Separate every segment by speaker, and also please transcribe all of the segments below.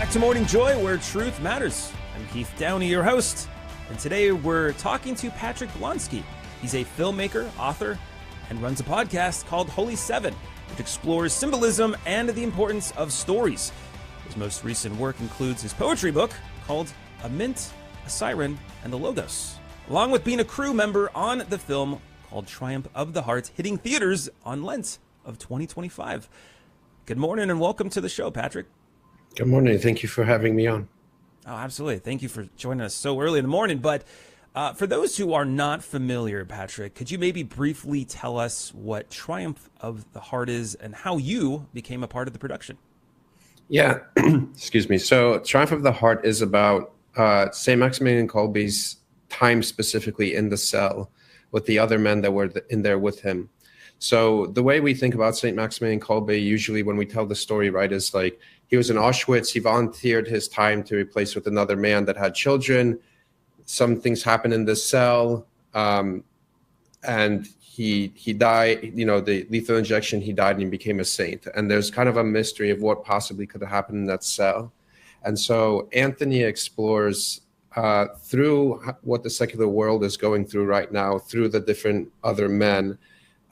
Speaker 1: Back to Morning Joy, where truth matters. I'm Keith Downey, your host, and today we're talking to Patrick Blonski. He's a filmmaker, author, and runs a podcast called Holy Seven, which explores symbolism and the importance of stories. His most recent work includes his poetry book called A Mint, a Siren, and the Logos, along with being a crew member on the film called Triumph of the Heart, hitting theaters on Lent of 2025. Good morning and welcome to the show, Patrick.
Speaker 2: Good morning. Thank you for having me on.
Speaker 1: Oh, absolutely. Thank you for joining us so early in the morning. But for those who are not familiar, Patrick, could you maybe briefly tell us what Triumph of the Heart is and how you became a part of the production?
Speaker 2: Yeah. Excuse me. So Triumph of the Heart is about St. Maximilian Kolbe's time specifically in the cell with the other men that were in there with him. So the way we think about St. Maximilian Kolbe, usually when we tell the story, right, is like he was in Auschwitz. He volunteered his time to replace with another man that had children. Some things happened in the cell, and he died. You know, the lethal injection. He died and he became a saint. And there's kind of a mystery of what possibly could have happened in that cell. And so Anthony explores through what the secular world is going through right now, through the different other men,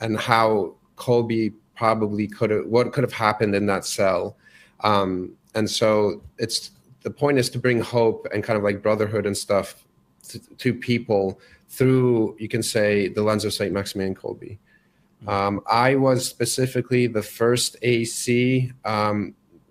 Speaker 2: and how Kolbe probably what could have happened in that cell. And so the point is to bring hope and kind of like brotherhood and stuff to people through, you can say, the lens of St. Maximilian Kolbe. I was specifically the first AC,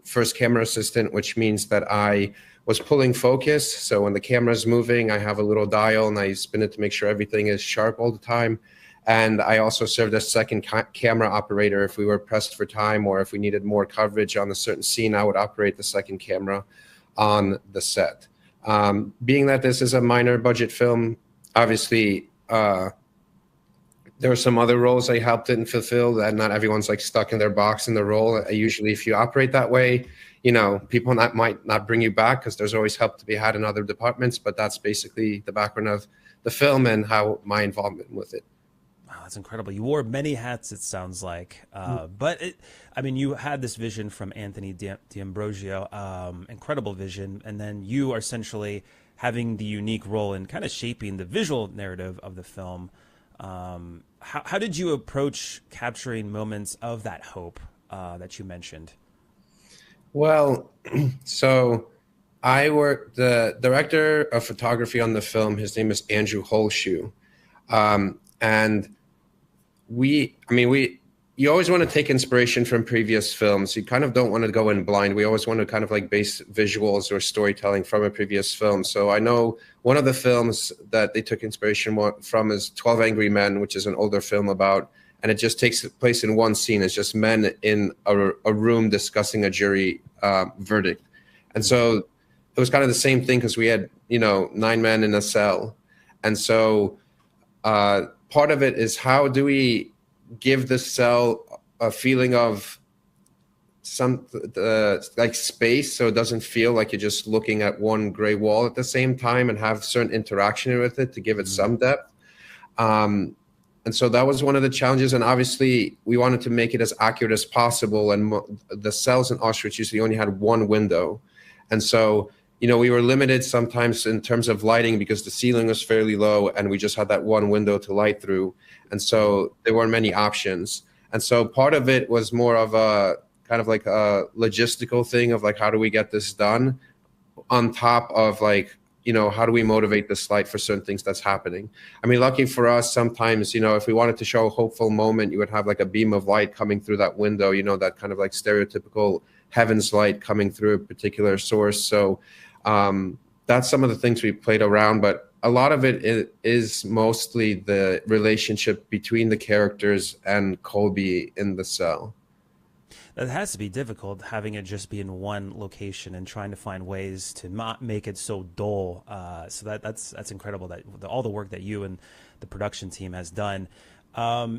Speaker 2: first camera assistant, which means that I was pulling focus. So when the camera's moving, I have a little dial and I spin it to make sure everything is sharp all the time. And I also served as second camera operator. If we were pressed for time or if we needed more coverage on a certain scene, I would operate the second camera on the set. Being that this is a minor budget film, obviously there are some other roles I helped in fulfill that not everyone's like stuck in their box in the role. Usually if you operate that way, you know, people might not bring you back because there's always help to be had in other departments. But that's basically the background of the film and how my involvement with it.
Speaker 1: Wow, that's incredible. You wore many hats, it sounds like. But, you had this vision from Anthony D'Ambrosio, incredible vision. And then you are essentially having the unique role in kind of shaping the visual narrative of the film. How did you approach capturing moments of that hope that you mentioned?
Speaker 2: Well, so I worked, the director of photography on the film, his name is Andrew Holshoe. And you always want to take inspiration from previous films. You kind of don't want to go in blind. We always want to kind of like base visuals or storytelling from a previous film. So I know one of the films that they took inspiration from is 12 Angry Men, which is an older film about, and it just takes place in one scene. It's just men in a room discussing a jury verdict. And so it was kind of the same thing because we had, 9 men in a cell. And so part of it is how do we give the cell a feeling of like space, so it doesn't feel like you're just looking at one gray wall at the same time, and have certain interaction with it to give it some depth. And so that was one of the challenges. And obviously we wanted to make it as accurate as possible. And the cells in Auschwitz usually only had one window. And so, we were limited sometimes in terms of lighting because the ceiling was fairly low and we just had that one window to light through. And so there weren't many options. And so part of it was more of a kind of like a logistical thing of like, how do we get this done on top of like, how do we motivate this light for certain things that's happening? Lucky for us, sometimes, if we wanted to show a hopeful moment, you would have like a beam of light coming through that window, that kind of like stereotypical heaven's light coming through a particular source. So that's some of the things we played around, but a lot of it is mostly the relationship between the characters and Kolbe in the cell.
Speaker 1: That has to be difficult, having it just be in one location and trying to find ways to not make it so dull. So that's incredible that all the work that you and the production team has done.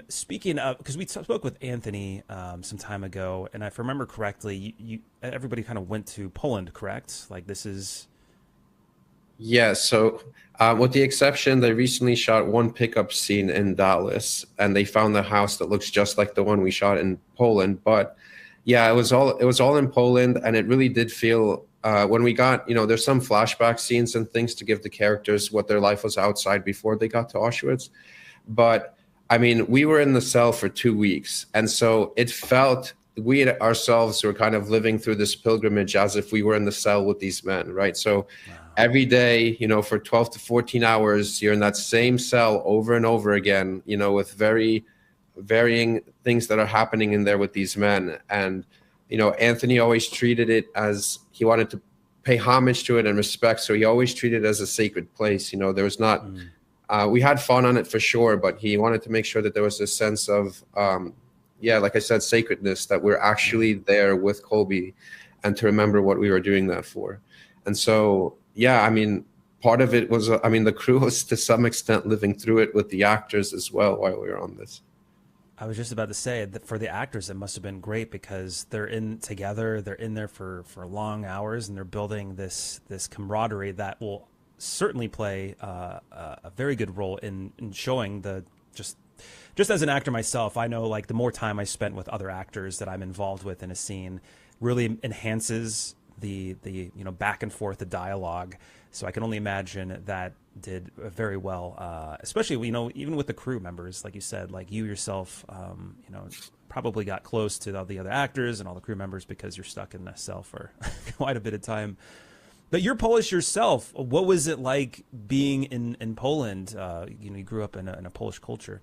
Speaker 1: Speaking of, because we spoke with Anthony some time ago, and if I remember correctly, everybody kind of went to Poland, correct? Like this is...
Speaker 2: Yeah, so with the exception, they recently shot one pickup scene in Dallas, and they found a house that looks just like the one we shot in Poland. But yeah, it was all in Poland, and it really did feel when we got, there's some flashback scenes and things to give the characters what their life was outside before they got to Auschwitz. But I mean, we were in the cell for 2 weeks. And so it felt we ourselves were kind of living through this pilgrimage as if we were in the cell with these men, right? So every day, for 12 to 14 hours, you're in that same cell over and over again, with very varying things that are happening in there with these men. And Anthony always treated it as he wanted to pay homage to it and respect. So he always treated it as a sacred place. There was not, we had fun on it for sure, but he wanted to make sure that there was a sense of, like I said, sacredness, that we're actually there with Colby and to remember what we were doing that for. And so, I mean, part of it was, the crew was to some extent living through it with the actors as well while we were on this.
Speaker 1: I was just about to say that for the actors, it must have been great because they're in together, they're in there for long hours, and they're building this camaraderie that will certainly play a very good role in showing the just as an actor myself, I know like the more time I spent with other actors that I'm involved with in a scene really enhances the back and forth, the dialogue. So I can only imagine that did very well, especially, even with the crew members, like you said, like you yourself, probably got close to all the other actors and all the crew members because you're stuck in the cell for quite a bit of time. But you're Polish yourself. What was it like being in Poland? You grew up in a Polish culture.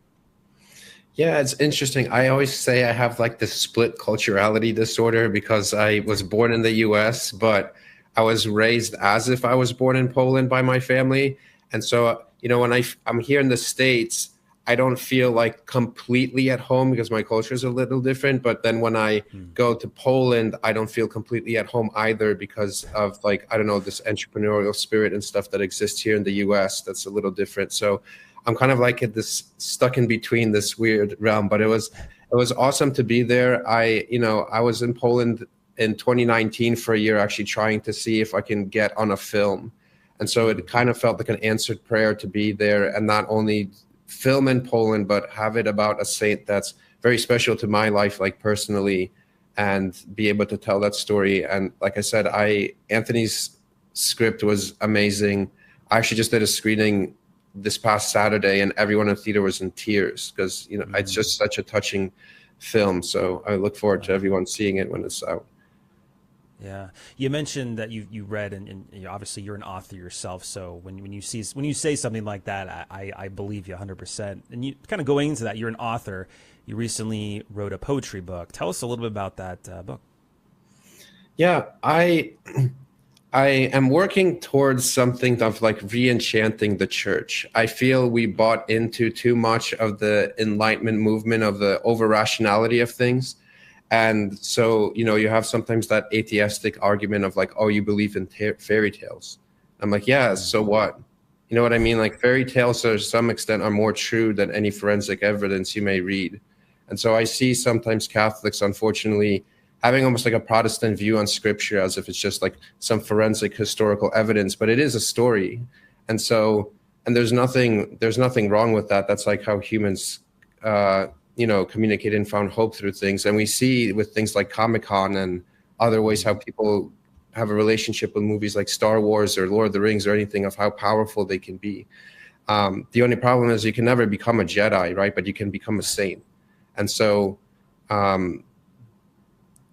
Speaker 2: Yeah, it's interesting. I always say I have like this split culturality disorder because I was born in the US, but I was raised as if I was born in Poland by my family. And so, when I'm here in the States, I don't feel like completely at home because my culture is a little different. But then when I go to Poland, I don't feel completely at home either because of like, I don't know, this entrepreneurial spirit and stuff that exists here in the US that's a little different. So I'm kind of like stuck in between this weird realm, but it was awesome to be there. I was in Poland in 2019 for a year, actually trying to see if I can get on a film. And so it kind of felt like an answered prayer to be there and not only film in Poland, but have it about a saint that's very special to my life, like personally, and be able to tell that story. And like I said, Anthony's script was amazing. I actually just did a screening this past Saturday and everyone in the theater was in tears because, it's just such a touching film. So I look forward to everyone seeing it when it's out.
Speaker 1: Yeah, you mentioned that you read and obviously you're an author yourself. So when you say something like that, I believe you 100%. And you kind of going into that, you're an author. You recently wrote a poetry book. Tell us a little bit about that book.
Speaker 2: Yeah, I am working towards something of like re-enchanting the church. I feel we bought into too much of the Enlightenment movement of the over-rationality of things. And so, you have sometimes that atheistic argument of like, oh, you believe in fairy tales. I'm like, yeah, so what? You know what I mean? Like fairy tales to some extent are more true than any forensic evidence you may read. And so I see sometimes Catholics, unfortunately, having almost like a Protestant view on scripture as if it's just like some forensic historical evidence, but it is a story. And so, and there's nothing wrong with that. That's like how humans, communicated and found hope through things. And we see with things like Comic-Con and other ways how people have a relationship with movies like Star Wars or Lord of the Rings or anything of how powerful they can be. The only problem is you can never become a Jedi, right? But you can become a saint. And so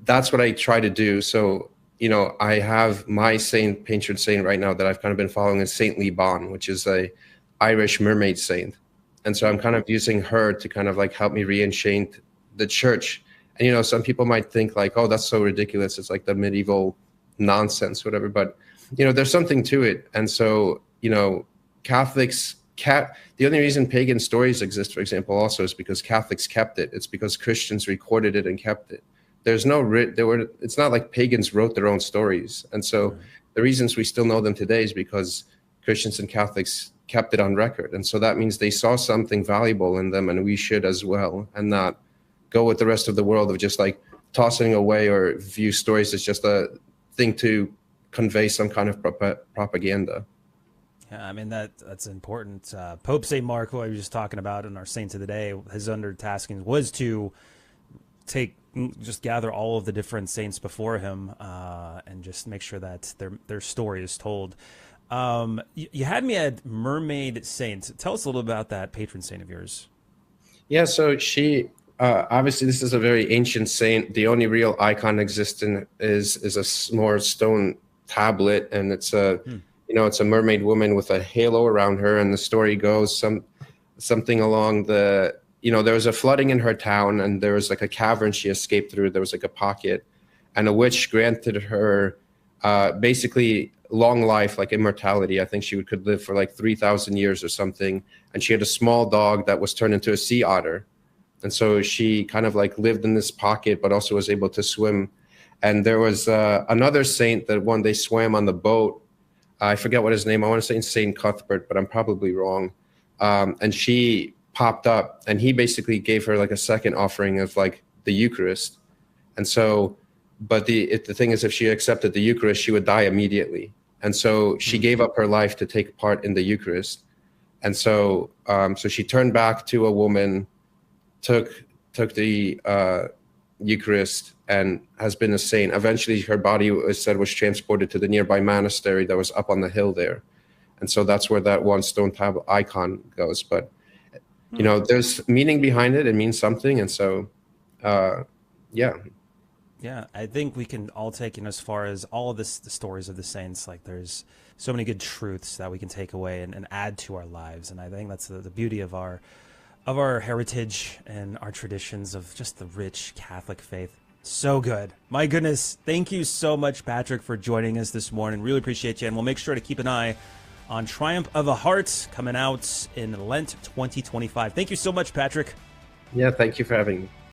Speaker 2: that's what I try to do. So, I have my patron saint right now that I've kind of been following is Saint Liban, which is a Irish mermaid saint. And so I'm kind of using her to kind of like help me re-enchant the church. And, some people might think like, oh, that's so ridiculous. It's like the medieval nonsense, whatever. But, there's something to it. And so, Catholics, the only reason pagan stories exist, for example, also is because Catholics kept it. It's because Christians recorded it and kept it. It's not like pagans wrote their own stories. And so the reasons we still know them today is because Christians and Catholics kept it on record. And so that means they saw something valuable in them, and we should as well, and not go with the rest of the world of just like tossing away or view stories as just a thing to convey some kind of propaganda.
Speaker 1: Yeah, I mean, that's important. Pope St. Mark, who I was just talking about in our Saints of the Day, his undertasking was to take just gather all of the different saints before him, and just make sure that their story is told. You had me at Mermaid Saint. Tell us a little about that patron saint of yours.
Speaker 2: Yeah, so she obviously this is a very ancient saint. The only real icon existing is a small stone tablet, and it's a it's a mermaid woman with a halo around her. And the story goes something along the there was a flooding in her town, and there was like a cavern she escaped through. There was like a pocket, and a witch granted her basically long life, like immortality. I think she could live for like 3,000 years or something. And she had a small dog that was turned into a sea otter. And so she kind of like lived in this pocket, but also was able to swim. And there was another saint that one day swam on the boat. I forget what his name. I want to say Saint Cuthbert, but I'm probably wrong. And she popped up, and he basically gave her like a second offering of like the Eucharist. And so, but the thing is, if she accepted the Eucharist, she would die immediately. And so she gave up her life to take part in the Eucharist. And so, so she turned back to a woman, took the Eucharist, and has been a saint. Eventually, her body was transported to the nearby monastery that was up on the hill there. And so that's where that one stone tablet icon goes. But, there's meaning behind it. It means something. And so, yeah.
Speaker 1: Yeah, I think we can all take, as far as all of the stories of the saints, like there's so many good truths that we can take away and add to our lives. And I think that's the beauty of our heritage and our traditions of just the rich Catholic faith. So good. My goodness. Thank you so much, Patrick, for joining us this morning. Really appreciate you. And we'll make sure to keep an eye on Triumph of a Heart coming out in Lent 2025. Thank you so much, Patrick.
Speaker 2: Yeah, thank you for having me.